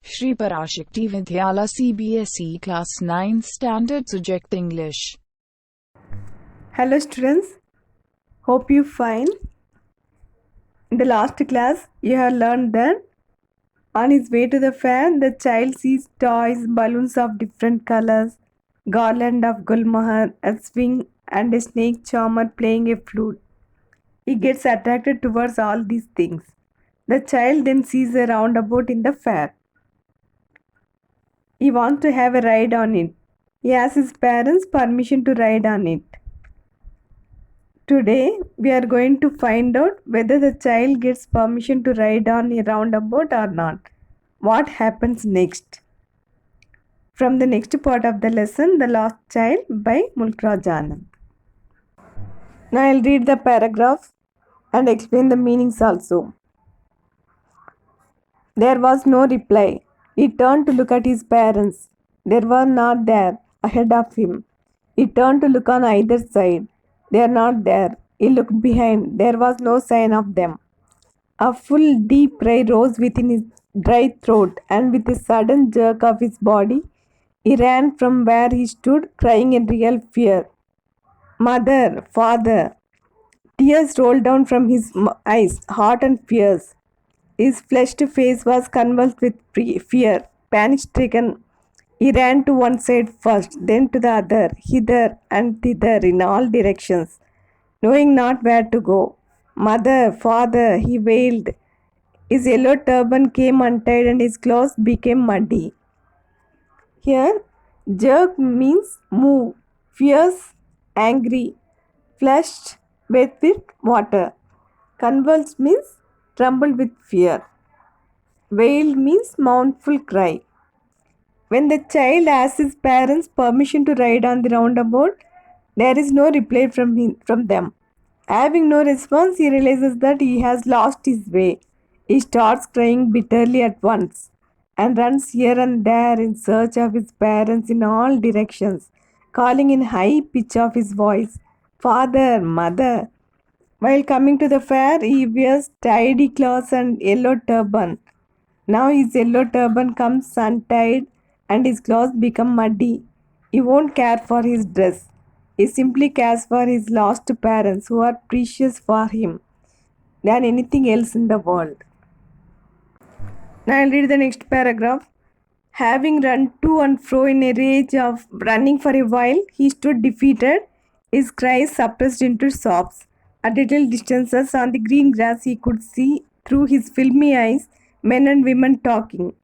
Shri Parashakti Vidyala CBSE Class 9th Standard Subject English. Hello students, hope you fine. In the last class, you have learned that on his way to the fair, the child sees toys, balloons of different colors, garland of gulmohar, a swing, and a snake charmer playing a flute. He gets attracted towards all these things. The child then sees a roundabout in the fair. He wants to have a ride on it. He asks his parents permission to ride on it. Today, we are going to find out whether the child gets permission to ride on a roundabout or not. What happens next? From the next part of the lesson, The Lost Child by Mulkraj Anand. Now I'll read the paragraph and explain the meanings also. There was no reply. He turned to look at his parents. They were not there, ahead of him. He turned to look on either side. They are not there. He looked behind. There was no sign of them. A full, deep cry rose within his dry throat, and with a sudden jerk of his body, he ran from where he stood, crying in real fear. Mother, father. Tears rolled down from his eyes, hot and fierce. His flushed face was convulsed with fear. Panic stricken, he ran to one side first, then to the other, hither and thither in all directions, knowing not where to go. Mother, father, he wailed. His yellow turban came untied and his clothes became muddy. Here, jerk means move, fierce, angry, flushed, wet with water. Convulsed means trembled with fear. Wailed means mournful cry. When the child asks his parents permission to ride on the roundabout, there is no reply from them. Having no response, he realizes that he has lost his way. He starts crying bitterly at once and runs here and there in search of his parents in all directions, calling in high pitch of his voice, "Father, mother." While coming to the fair, he wears tidy clothes and yellow turban. Now his yellow turban comes untied and his clothes become muddy. He won't care for his dress. He simply cares for his lost parents who are precious for him than anything else in the world. Now I'll read the next paragraph. Having run to and fro in a rage of running for a while, he stood defeated, his cries suppressed into sobs. At little distances on the green grass, he could see through his filmy eyes men and women talking.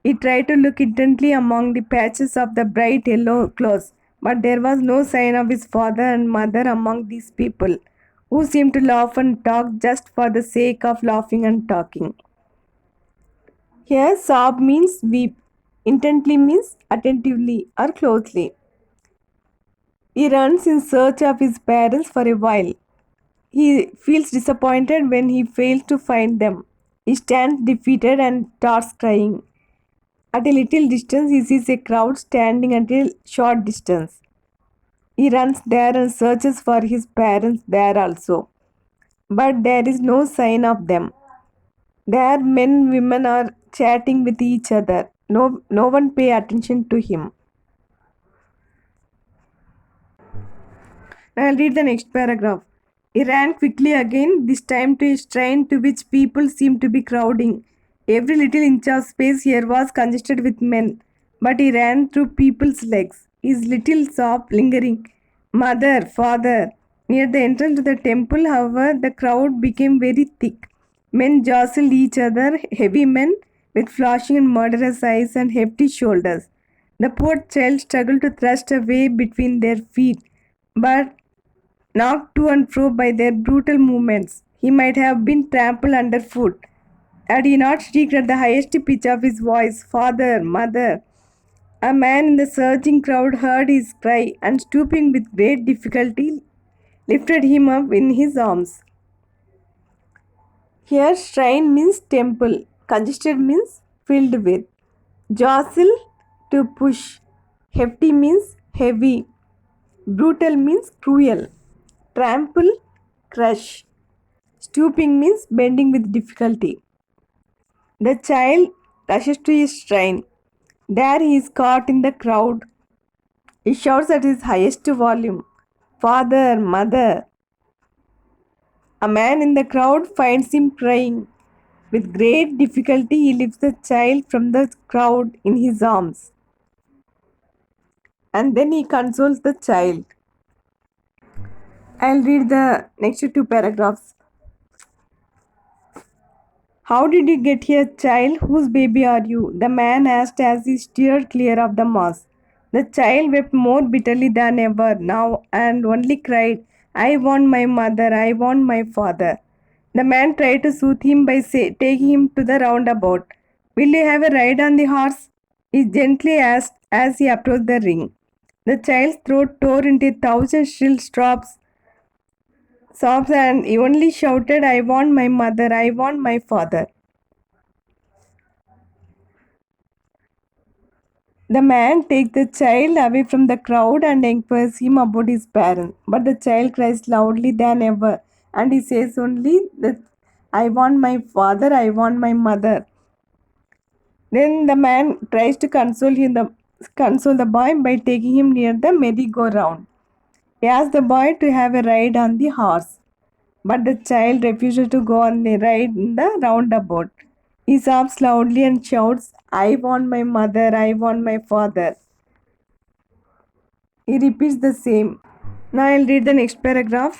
He tried to look intently among the patches of the bright yellow clothes, but there was no sign of his father and mother among these people, who seemed to laugh and talk just for the sake of laughing and talking. Here, sob means weep. Intently means attentively or closely. He runs in search of his parents for a while. He feels disappointed when he fails to find them. He stands defeated and starts crying. At a little distance, he sees a crowd standing at a short distance. He runs there and searches for his parents there also. But there is no sign of them. There, men and women are chatting with each other. No one pay attention to him. I'll read the next paragraph. He ran quickly again, this time to a shrine to which people seemed to be crowding. Every little inch of space here was congested with men, but he ran through people's legs, his little sob lingering. Mother, father. Near the entrance to the temple, however, the crowd became very thick. Men jostled each other, heavy men with flashing and murderous eyes and hefty shoulders. The poor child struggled to thrust a way between their feet, but knocked to and fro by their brutal movements, he might have been trampled underfoot. Had he not shrieked at the highest pitch of his voice, "Father, mother!" A man in the surging crowd heard his cry and, stooping with great difficulty, lifted him up in his arms. Here, shrine means temple, congested means filled with. Jostle, to push. Hefty means heavy. Brutal means cruel. Trample, crush. Stooping means bending with difficulty. The child rushes to his train. There he is caught in the crowd. He shouts at his highest volume, "Father, mother!" A man in the crowd finds him crying. With great difficulty, he lifts the child from the crowd in his arms. And then he consoles the child. I'll read the next two paragraphs. "How did you get here, child? Whose baby are you?" the man asked as he steered clear of the mass. The child wept more bitterly than ever now and only cried, "I want my mother, I want my father." The man tried to soothe him by taking him to the roundabout. "Will you have a ride on the horse?" he gently asked as he approached the ring. The child's throat tore into 1,000 shrill sobs and he only shouted, "I want my mother, I want my father." The man takes the child away from the crowd and inquires him about his parents. But the child cries loudly than ever and he says only that, "I want my father, I want my mother." Then the man tries to console the boy by taking him near the merry-go-round. He asks the boy to have a ride on the horse. But the child refuses to go on the ride in the roundabout. He sobs loudly and shouts, "I want my mother, I want my father." He repeats the same. Now I'll read the next paragraph.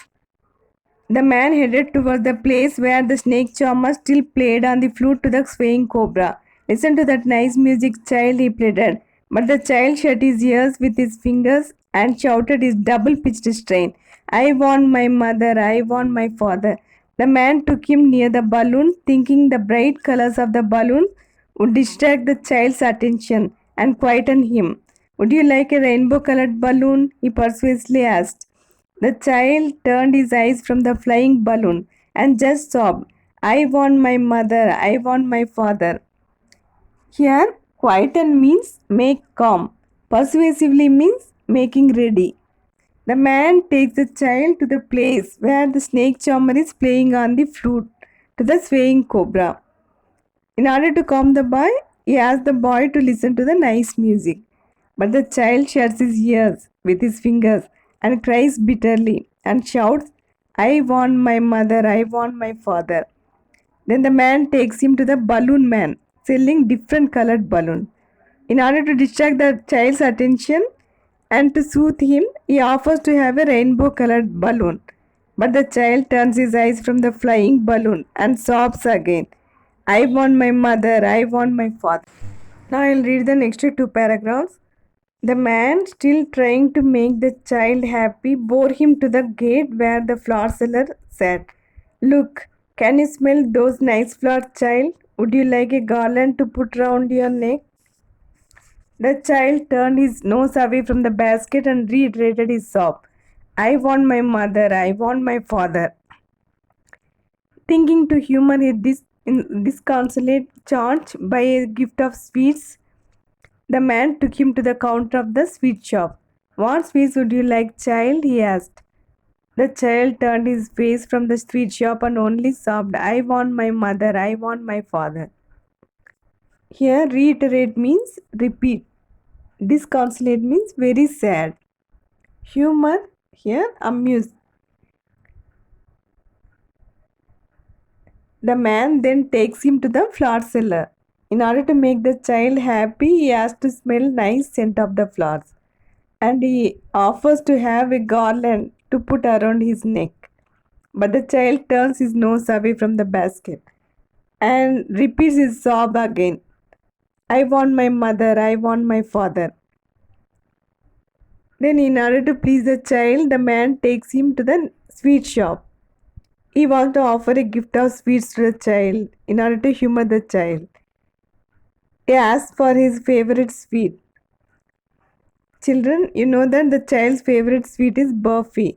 The man headed toward the place where the snake charmer still played on the flute to the swaying cobra. "Listen to that nice music, child," he pleaded. But the child shut his ears with his fingers and shouted his double-pitched strain, "I want my mother, I want my father." The man took him near the balloon, thinking the bright colors of the balloon would distract the child's attention and quieten him. "Would you like a rainbow-colored balloon?" he persuasively asked. The child turned his eyes from the flying balloon and just sobbed, "I want my mother, I want my father." Here, quieten means make calm. Persuasively means making ready. The man takes the child to the place where the snake charmer is playing on the flute to the swaying cobra. In order to calm the boy, he asks the boy to listen to the nice music. But the child shuts his ears with his fingers and cries bitterly and shouts, "I want my mother, I want my father." Then the man takes him to the balloon man, selling different colored balloons. In order to distract the child's attention and to soothe him, he offers to have a rainbow colored balloon. But the child turns his eyes from the flying balloon and sobs again, "I want my mother, I want my father." Now I'll read the next two paragraphs. The man, still trying to make the child happy, bore him to the gate where the flower seller sat. "Look, can you smell those nice flowers, child? Would you like a garland to put round your neck?" The child turned his nose away from the basket and reiterated his sob, "I want my mother, I want my father." Thinking to humor his disconsolate charge by a gift of sweets, the man took him to the counter of the sweet shop. "What sweets would you like, child?" he asked. The child turned his face from the sweet shop and only sobbed, "I want my mother, I want my father." Here, reiterate means repeat. Disconsolate means very sad. Humor, here, amuse. The man then takes him to the flower seller. In order to make the child happy, he asks to smell nice scent of the flowers. And he offers to have a garland to put around his neck. But the child turns his nose away from the basket and repeats his sob again, "I want my mother, I want my father." Then, in order to please the child, the man takes him to the sweet shop. He wants to offer a gift of sweets to the child in order to humor the child. He asks for his favorite sweet. Children, you know that the child's favorite sweet is burfi.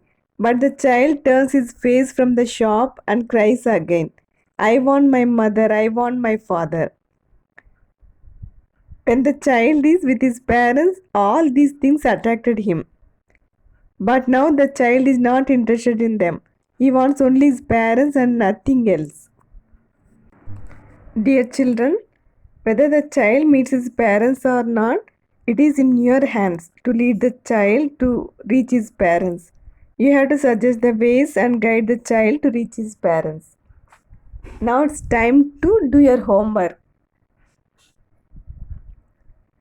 But the child turns his face from the shop and cries again, "I want my mother, I want my father." When the child is with his parents, all these things attracted him. But now the child is not interested in them. He wants only his parents and nothing else. Dear children, Whether the child meets his parents or not, it is in your hands to lead the child to reach his parents. You have to suggest the ways and guide the child to reach his parents. Now it's time to do your homework.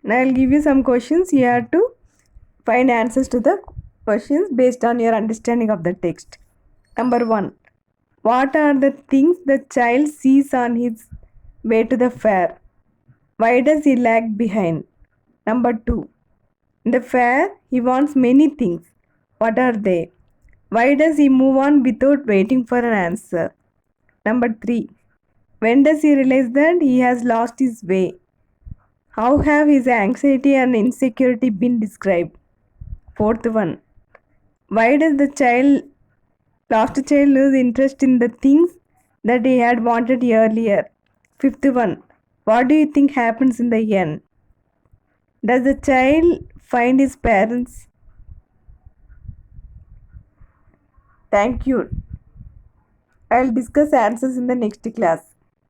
Now I'll give you some questions. You have to find answers to the questions based on your understanding of the text. Number 1. What are the things the child sees on his way to the fair? Why does he lag behind? Number 2. In the fair, he wants many things. What are they? Why does he move on without waiting for an answer? Number 3. When does he realize that he has lost his way? How have his anxiety and insecurity been described? Fourth one. Why does the lost child lose interest in the things that he had wanted earlier? Fifth one. What do you think happens in the end? Does the child find his parents? Thank you. I'll discuss answers in the next class.